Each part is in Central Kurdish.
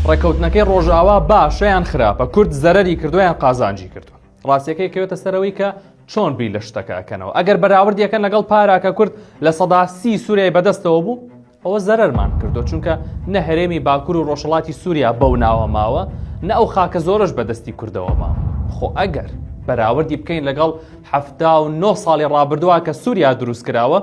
ڕێکەوتنەکەی ڕۆژاوا باشەیان خراپە، کورد زەرەری کردویان قازانجی کردو. ڕاستیەکەی کەوێتە سەرەوەی کە چۆن بی لە شتەکەکەنەوە. ئەگەر بەراوردیەکەن لەگەڵ پاراکە کورد لە سەدا 30 سووریای بەدەستەوە بوو، ئەوە زەرەرمان کردو، چونکە نە هەرێمی باکوور و ڕۆژهەڵاتی سووریا بەو ناوە ماوە، نە ئەو خاکە زۆرش بەدەستی کوردەوە ماوە. خۆ ئەگەر بەراوردی بکەین لەگەڵ 79 ساڵی ڕابردووە کە سووریا دروست کراوە،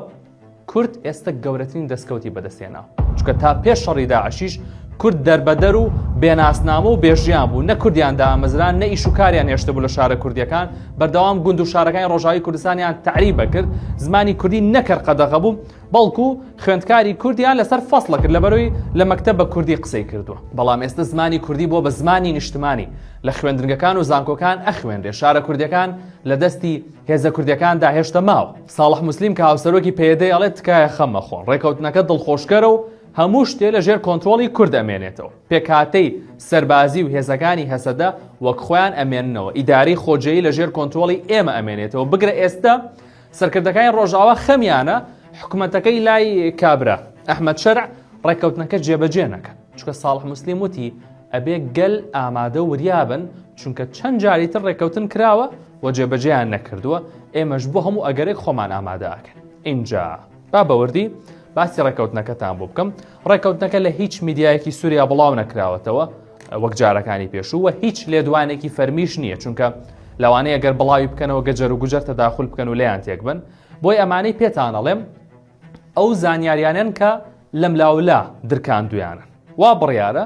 کورد ئێستا گەورەترین دەستکەوتی بەدەستێناوە، چونکە تا پێش شەڕی داعشیش کورد دەربەدەر و بێناسنامە و بێژیان بوو، نە کوردیان دامەزران، نە ئیش و کاریان هێشتە بوو لە شارە کوردیەکان، بەردەوام گوند و شارەکانی ڕۆژاوی کوردستانیان تعریبە کرد، زمانی کوردی نەکرد قەدەغە بوو، بەڵکو خوێندکاری کوردیان لەسەر فەسڵە کرد لەبەرەوەی لە مەکتەب بە کوردی قسەی کردووە. بەڵام ئێستا زمانی کوردی بۆ بە زمانی نیشتمانی لە خوێندنگەکان و زانکۆکان ئەخوێنرێ، شارە کوردیەکان لە دەستی هێزە کوردیەکاندا هێشتا ماوە. ساڵح موسلیم کە هاوسەرۆکی پێدەی ئەڵێ تکایە خەمە خۆن، ڕێکەوتنەکە دڵخۆشکەرە و هەموو شتێ لە ژێر کۆنتترۆڵی کورد ئەمێنێتەوە. پێکاتەی سەربازی و هێزەکانی هەسەدە وەک خۆیان ئەمێننەوە، ئیداری خۆجێی لە ژێر کۆنتترۆڵی ئێمە ئەمێنێتەوە. بگرە ئێستا سەرکردەکانی ڕۆژاوا خەمیانە حکوومەتەکەی لای کابرا ئەحمەد شەرع ڕێکەوتنەکە جێبەجێ نەکەن، چونکە ساڵح موسلیم وتی ئەبێ گەل ئامادە وریابن، چونکە چەند جاری تر ڕێکەوتن کراوە و جێبەجێیان نەکردووە، ئێمەش بۆ هەموو ئەگەرێک خۆمان ئامادەکەن. اینجا با بەوردی باسی ڕێکەوتنەکەتان بۆ بکەم. ڕێکەوتنەکە لە هیچ میدیایەکی سووریا بڵاو نەکراوەتەوە وەک جارەکانی پێشوو، و هیچ لێدوانێکی فەرمیش نییە، چونکە لەوانەیە گەر بڵاوی بکەنەوە گەجەر و گوجەر تەداخل بکەن و لێیان تێک بن. بۆی ئەمانەی پێتان ئەڵێم ئەو زانیاریانن کە لەم لاولا درکاندویانن. وا بڕیارە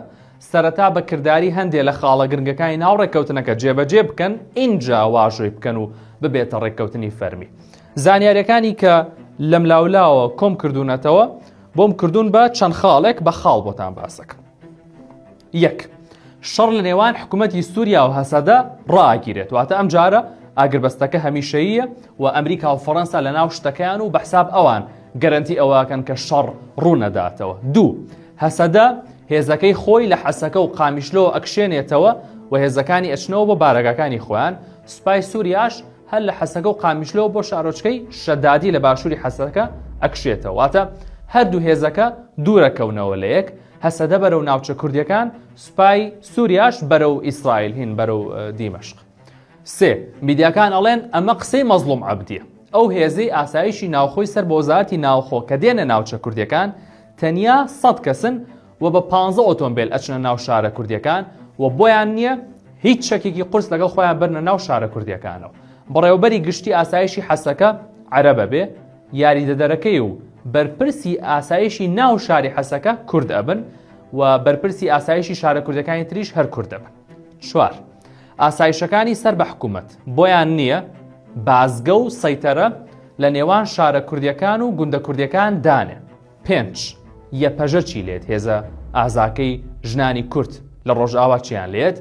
سەرەتا بە کردداری هەندێک لە خاڵە گرنگەکانی ناو ڕێکەوتنەکە جێبەجێ بکەن، اینجا واژۆی بکەن و ببێتە ڕێکەوتنی فەرمی. زانیاریەکانی کە لەم لاولاوە کۆم کردوونەتەوە بۆم کردوون بە چەند خاڵێک بە خاڵ بۆتان باسەکەم. یەک، شەڕ لە نێوان حکوومەتی سووریا و هەسەدە ڕائگیرێت، واتە ئەم جارە ئاگربەستەکە هەمیشەییە و ئەمریکا و فەڕەنسا لە ناو شتەکەیان و بەحساب ئەوان گەرنتی ئەوەکەن کە شەڕ ڕوونەداتەوە. دوو، هەسەدە هێزەکەی خۆی لە حەسەکە و قامیشلەوە ئەکشێنێتەوە و هێزەکانی ئەچنەوە بۆ بارەگاکانی خۆیان. سوپای سووریاش هەر لە حەسەکە و قامیشلەوە بۆ شارۆچکەی شەدادی لە باشووری حەسەکە ئەکشێتەوە، واتە هەردوو هێزەکە دوورەکەونەوە لە یەک، هەسەدە بەرەو ناوچە کوردیەکان، سوپای سووریاش بەرەو ئیسرائیل هین بەرەو دیمەشق. سێ، میدیاکان ئەڵێن ئەمە قسەی مەزلوم عەبدیە، ئەو هێزەی ئاسایشی ناوخۆی سەر بە وەزارەتی ناوخۆ کە دێنە ناوچە کوردیەکان تەنیا 100 کەسن و بە 15 ئۆتۆمبیل ئەچنە ناو شارە کوردیەکان و بۆیان نییە هیچ شەکێکی قورس لەگەڵ خۆیان بەرنە ناو شارە کوردیەکانەوە. بەڕێوەبەری گشتی ئاسایشی حەسەکە عەرەبە بێ، یاریدەدەرەکەی و بەرپرسی ئاسایشی ناو شاری حەسەکە کورد ئەبن و بەرپرسی ئاسایشی شارە کوردەکانی تریش هەر کورد ئەبن. 4، ئاسایشەکانی سەر بە حکوومەت بۆیان نییە بازگە و سەیتەرە لە نێوان شارە کوردیەکان و گوندە کوردیەکان دانێ. 5، یەپەژە چی لێت، هێزە ئازاکەی ژنانی کورد لە ڕۆژئاوا چیان لێت،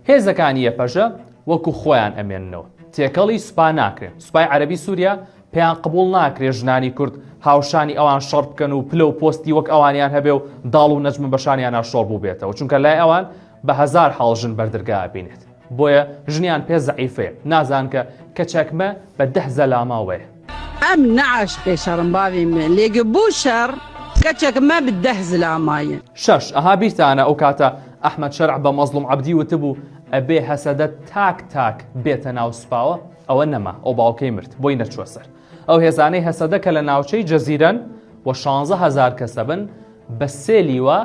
هێزەکانی یەپەژە وەکو خۆیان ئەمێننەوە، تێکەڵی سوپا ناکرێن. سوپای عەرەبی سووریا پێیان قبوڵ ناکرێت ژنانی کورد هاوشانی ئەوان شەڕ بکەن و پلە و پۆستی وەک ئەوانیان هەبێ و داڵ و نەجمە بەشانیان ناشۆڕ بوو بێتەوە، چونکە لای ئەوان بە 1000 حاڵ ژن بەردرگا بینێت. بۆیە ژنیان پێ زەعیفەیە، نازان کە کەچەکمە بە 10 زەلاماوەیە. ئەم نەعاش پێشەڕم باوی من لێگە بوو شەڕ کەچەکمە بە 10 زەلامایە. 6، ئەها بیرتانە ئەو کاتە ئەحمەد شەرع بە مەزلوم عەبدی وتبوو ئەبێ هەسەدە تاک تاک بێتە ناو سوپاوە، ئەوە نەما، ئەو باوکەی مرد بۆی نەچوە سەر. ئەو هێزانەی هەسەدە کە لە ناوچەی جەزیرەن و 16,000 کەسە بن بە 3 لیوە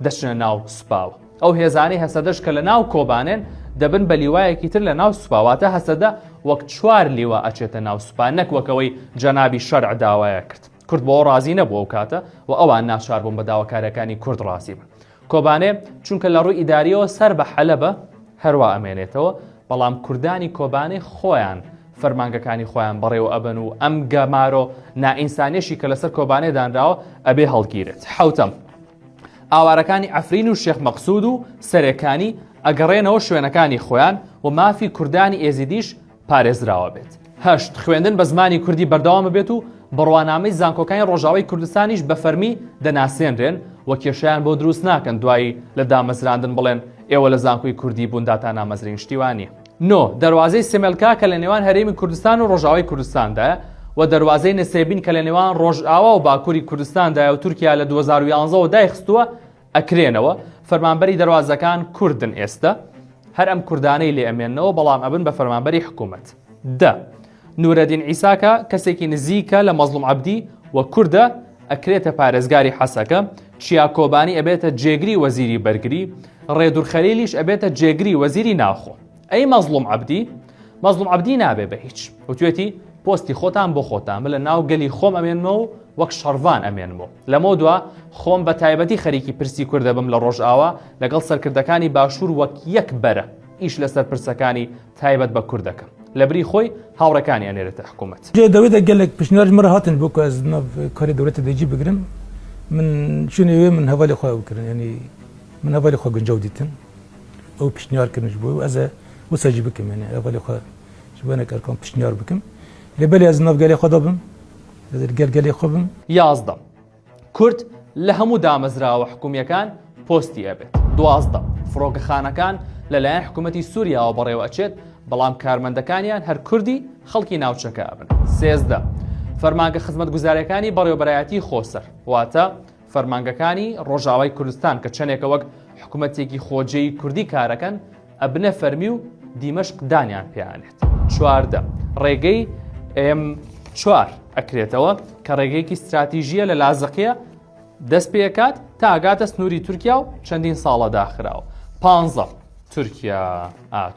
دەچنە ناو سوپاوە. ئەو هێزانەی هەسەدەش کە لە ناو کۆبانێن دەبن بە لیوایەکی تر لە ناو سوپاواتە هەسەدە وەک 4 لیوە ئەچێتە ناو سوپا، نەک وەکەوەی جەنابی شەرع داوایە کرد. کورد بۆ ڕازی نەبووە ئەو کاتە و ئەوان ناچار بوون بە داواکاریەکانی کورد ڕازی بن. کۆبانێ چونکە لە ڕووی ئیداریەوە سەر بە حەلەبە هەروە ئەمێنێتەوە، بەڵام کوردانی کۆبانێ خۆیان فەرمانگەکانی خۆیان بەڕێوە ئەبن و ئەم گەمارۆ نائینسانیەشی کە لەسەر کۆبانێ دانراوە ئەبێ هەڵگیرێت. 7، ئاوارەکانی ئەفرین و شێخ مەقسوود و سەرێکانی ئەگەڕێنەوە شوێنەکانی خۆیان و مافی کوردانی ئێزیدیش پارێزراوە بێت. 8، خوێندن بە زمانی کوردی بەردەوام بێت و بڕوانامەی زانکۆکانی ڕۆژاوای کوردستانیش بە فەرمی دەناسێنرێن و کێشیان بۆ دروست ناکەن دوایی لە دامەزراندن بڵێن ئێوە لە زانکۆی کوردی بووندا نامەزرین شتیوانی. 9، دەواازەی سێمەلکا کە لە نێوان هەرێمی کوردستان و ڕۆژاوای کوردستاندایە و دەواازەی نسێبین کە لە نێوان ڕۆژئاوا و باکووری کوردستاندایە و تورکیا لە 2011 دایخستووە ئەکرێنەوە، فەرمانبەری دەواازەکان کوردن ئێستا هەر ئەم کوردانەی لێ ئەمێننەوە بەڵام ئەبن بە فەرمانبەری حکوومەت. نورەدین عیساکە کەسێکی نزیکە لە مەزلوم عەبدی و کووردە ئەکرێتە پارێزگاری حەسەکە، چیاکۆبانی ئەبێتە جێگری وەزیری بەرگری، ڕێدوور خەلیلیش ئەبێتە جێگری وەزیری ناوخۆ. ئەی مەزلوم عەبدی نابێ بە هیچ، وتوێتی پۆستی خۆتان بۆ خۆتان لە ناو گەلی خۆم ئەمێنمەوە وەک شەڕڤان ئەمێنمەوە. لەمەوە دووە خۆم بە تایبەتی خەریکی پرسی کوردە بم لە ڕۆژئاوا لەگەڵ سەرکردەکانی باشوور وەک یەک بەرە ئیش لەسەر پرسەکانی تایبەت بە کوردەکە لە بری خۆی هاوڕەکانی ئەنێرێتە حکوومەت. دەوێتە gelek پشنیار مرە هاتن بۆ ez nav karê dewletê de jî bigirim min çûnê wê min hevalê xwe bikirin yanî min hevalê xwe guncaw dîtin ew pişniyar kirin ji bo ez ê wisa jî bikim yanî hevalê xwe ji wenek erkan pişniyar bikim lêbelê ez nav gelê xwe da bim ez ê gel gelê xwe bim. یازدە کورد لە هەموو دامەزراوە حکوومیەکان پۆستی ئەبێت. دوازدە فڕۆکەخانەکان لەلایەن حکوومەتی سووریاوە بەڕێوە ئەچێت بەڵام کارمەندەکانیان هەر کوردی خەڵکی ناوچەکە ئەبن. سێزدە فەرمانگە خزمەتگوزاریەکانی بەڕێوەبەرایەتی خۆسەر واتە فەرمانگەکانی ڕۆژاوای کوردستان کە چەندێکە وەک حکوومەتێکی خۆجێی کوردی کارەکەن ئەبنە فەرمی و دیمەشق دانیان پێیانێت. چواردە ڕێگەی M4 ئەکرێتەوە کە ڕێگەیەکی استراتیژیە لە لازەقیە دەست پێکات تا ئاگاتە سنووری تورکیا و چەندین ساڵە داخراوە. 15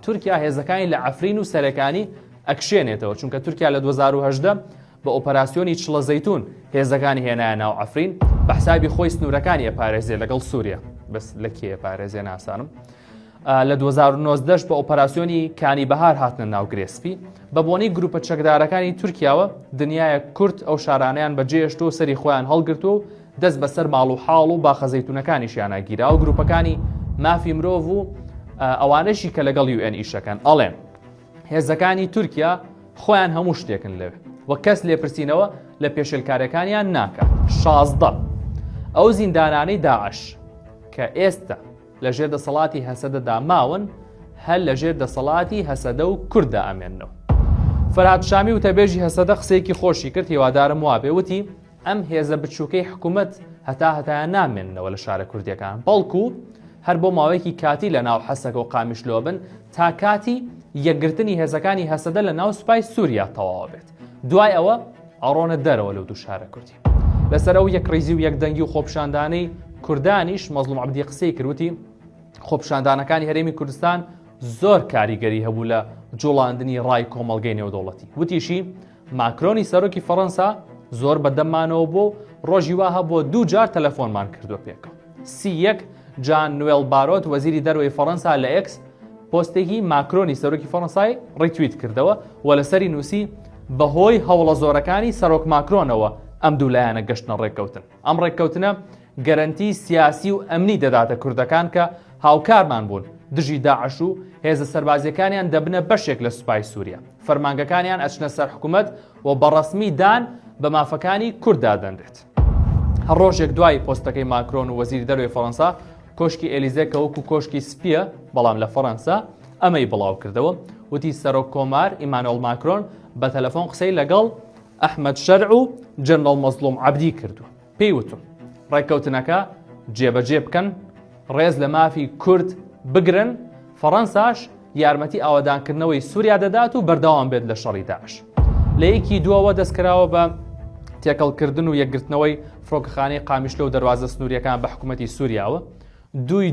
تورکیا هێزەکانی لە عەفرین و سەرەکانی ئەکشێنێتەوە چونکە تورکیا لە 2018 بە ئۆپەراسیۆنی چڵە زەیتون هێزەکانی هێنایە ناو عەفرین بە حسابی خۆی سنوورەکانی ئەپارێزێ لەگەڵ سووریا بەس لە کێ پارێزێ ناسانم. لە 2019 بە ئۆپەراسیۆنی کانی بەهار هاتنە ناو گرێسپی بە بۆنەی گروپە چەکدارەکانی تورکیاوە دنیایە کورد ئەو شارانیان بەجێشت و سەری خۆیان هەڵگرتو و دەست بەسەر ماڵ و حاڵ و باخە زەیتونەکانیشیانە گیرا و گروپەکانی مافی مرۆڤ و ئەوانەشی کە لەگەڵ UN ئیشەکەن ئەڵێن هێزەکانی تورکیا خۆیان هەموو شتێکن لەوێ وە کەس لێپرسینەوە لە پێشلکارەکانیان ناکات. 16 ئەو زیندانانەی داعش کە ئێستا لە ژێر دەسەڵاتی هەسەدەدا ماون هەل لە ژێر دەسەڵاتی هەسەدە و کوردە ئەمێننەوە. فەرهاد شامی و تەبێژی هەسەدە قسەیەکی خۆشی کرد هیوادارم وابێ وتی ئەم هێزە بچووکەی حکوومەت هەتایان نامێننەوە لە شارە کوردیەکان بەڵکو هەر بۆ ماوەیەکی کاتی لە ناو حەسەکە و قامیشلۆ بن تا کاتی یەکگرتنی هێزەکانی هەسەدە لە ناو سوپای سووریا تەواو بێت. دوای ئەوە ئەڕۆنە دەرەوە لەو دوو شارە کوردی. لەسەر ئەو یەکڕیزی و یەکدەنگی و خۆپشاندانەی کوردانیش مەزلوم عەبدی قسەی کردوتی خۆپشاندانەکانی هەرێمی کوردستان زۆر کاریگەری هەبوو لە جوڵاندنی ڕای کۆمەڵگەی نێودەوڵەتی. وتیشی ماکرۆنی سەرۆکی فەڕەنسا زۆر بەدەممانەوە بۆ ڕۆژی واها بۆ 2 جار تەلەفۆنمان کردووە پێکەوە. 31 جان نوێل بارۆت وەزیری دەرەوەی فەڕەنسا لە ئێکس پۆستێکی ماکرۆنی سەرۆکی فەڕەنسای ڕیتویت کردەوە و لەسەری نووسی بەهۆی هەوڵە زۆرەکانی سەرۆک ماکرۆنەوە ئەم دوولایەنە گەشتنە ڕێککەوتن. ئەم ڕێککەوتنە گەرەنتی سیاسی و ئەمنی دەداتە کوردەکان کە هاوکارمان بوون دژی داعش و هێزە سەربازیەکانیان دەبنە بەشێک لە سوپای سووریا. فەرمانگەکانیان ئەچنە سەر حکوومەت و بەڕەسمی دان بە مافەکانی کورددا دەندرێت. هەر ڕۆژێک دوای پۆستەکەی ماکرۆن و وەزیری دەرەوەی فەڕەنسا کۆشکی ئێلیزێ کە وەکو کۆشکی سپیە بەڵام لە فەڕەنسا ئەمەی بڵاو کردەوە وتی سەرۆک کۆمار ئیمانوێل ماکرۆن بە تەلەفۆن قسەی لەگەڵ ئەحمەد شەرع و جەنەڕاڵ مەزلوم عەبدی کردووە. پێی وتم ڕێککەوتنەکە جێبەجێ بکەن ڕێز لە مافی کورد بگرن فەڕەنساش یارمەتی ئاوادانکردنەوەی سووریا دەدات و بەردەوام بێت لە شەڕی داعش. لە یەکی دووەوە دەستکراوە بە تێکەڵکردن و یەکگرتنەوەی فڕۆکەخانەی قامیشلۆ و دەواازە سنووریەکان بە حکوومەتی سووریاوە.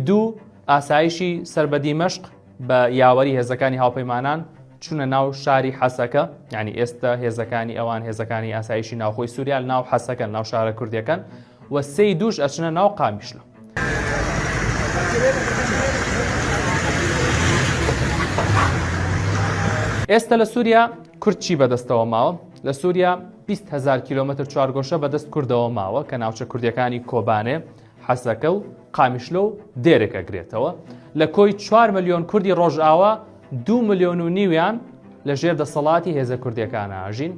دوو ئاسایشی سەر بە دیمەشق بە یاوەری هێزەکانی هاوپەیمانان چونە ناو شاری حەسەکە یعنی ئێستا هێزەکانی ئەوان هێزەکانی ئاسایشی ناوخۆی سووریا لە ناو حەسەکە ناو شارە کوردیەکان و سەی دووش ئەچنە ناو قامیشلۆ. ئێستا لە سووریا کورد چی بەدەستەوە ماوە؟ لە سووریا 20,000 کیلۆمەتر چوارگۆشە بەدەست کوردەوە ماوە کە ناوچە کوردیەکانی کۆبانێ حەسەکە و قامیشلۆ و دێرێکە گرێتەوە. لە کۆی 4 ملیۆن کوردی ڕۆژئاوا 2 ملیۆن و نیویان لە ژێر دەسەڵاتی هێزە کوردیەکانە ئاژین.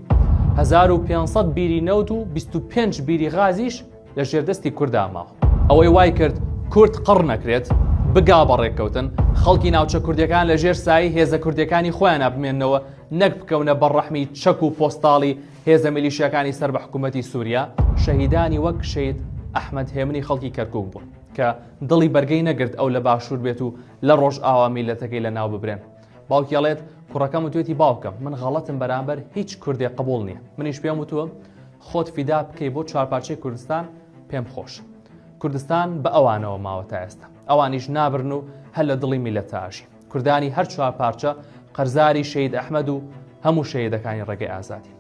1500 بیری نەوت و 25 بیری غازیش لە ژێردەستی کووردا ماوە. ئەوەی وای کرد کورد قڕ نەکرێت بگا بە ڕێککەوتن خەڵکی ناوچە کوردیەکان لە ژێر سایی هێزە کوردیەکانی خۆیان بمێننەوە نەک بکەونە بەڕەحمی چەک و پۆستاڵی هێزە میلیشیەکانی سەر بە حکوومەتی سووریا شەهیدانی وەک شەید ئەحمەد هێمنی خەڵکی کەرکووک بوون. کە دڵی بەرگەی نەگرت ئەو لە باشوور بێت و لە ڕۆژ ئاوا میلەتەکەی لە ناو ببرێن. باوکیڵێت کوڕەکەم وتوێتی باوکەم من غەڵەتم بەرامبەر هیچ کوردێ قبول نییە. منیش پێم وتووە خۆت فیدا بکەی بۆ چوارپارچەی کوردستان پێم خۆش. کوردستان بە ئەوانەوە ماوە تا ئێستا، ئەوانیش نابرن و هەر لە دڵی میلەتەعاشی. کوردانی هەر چوارپارچە قەرزاری شەید ئەحمەد و هەموو شەیدەکانی ڕێگەی ئازادی.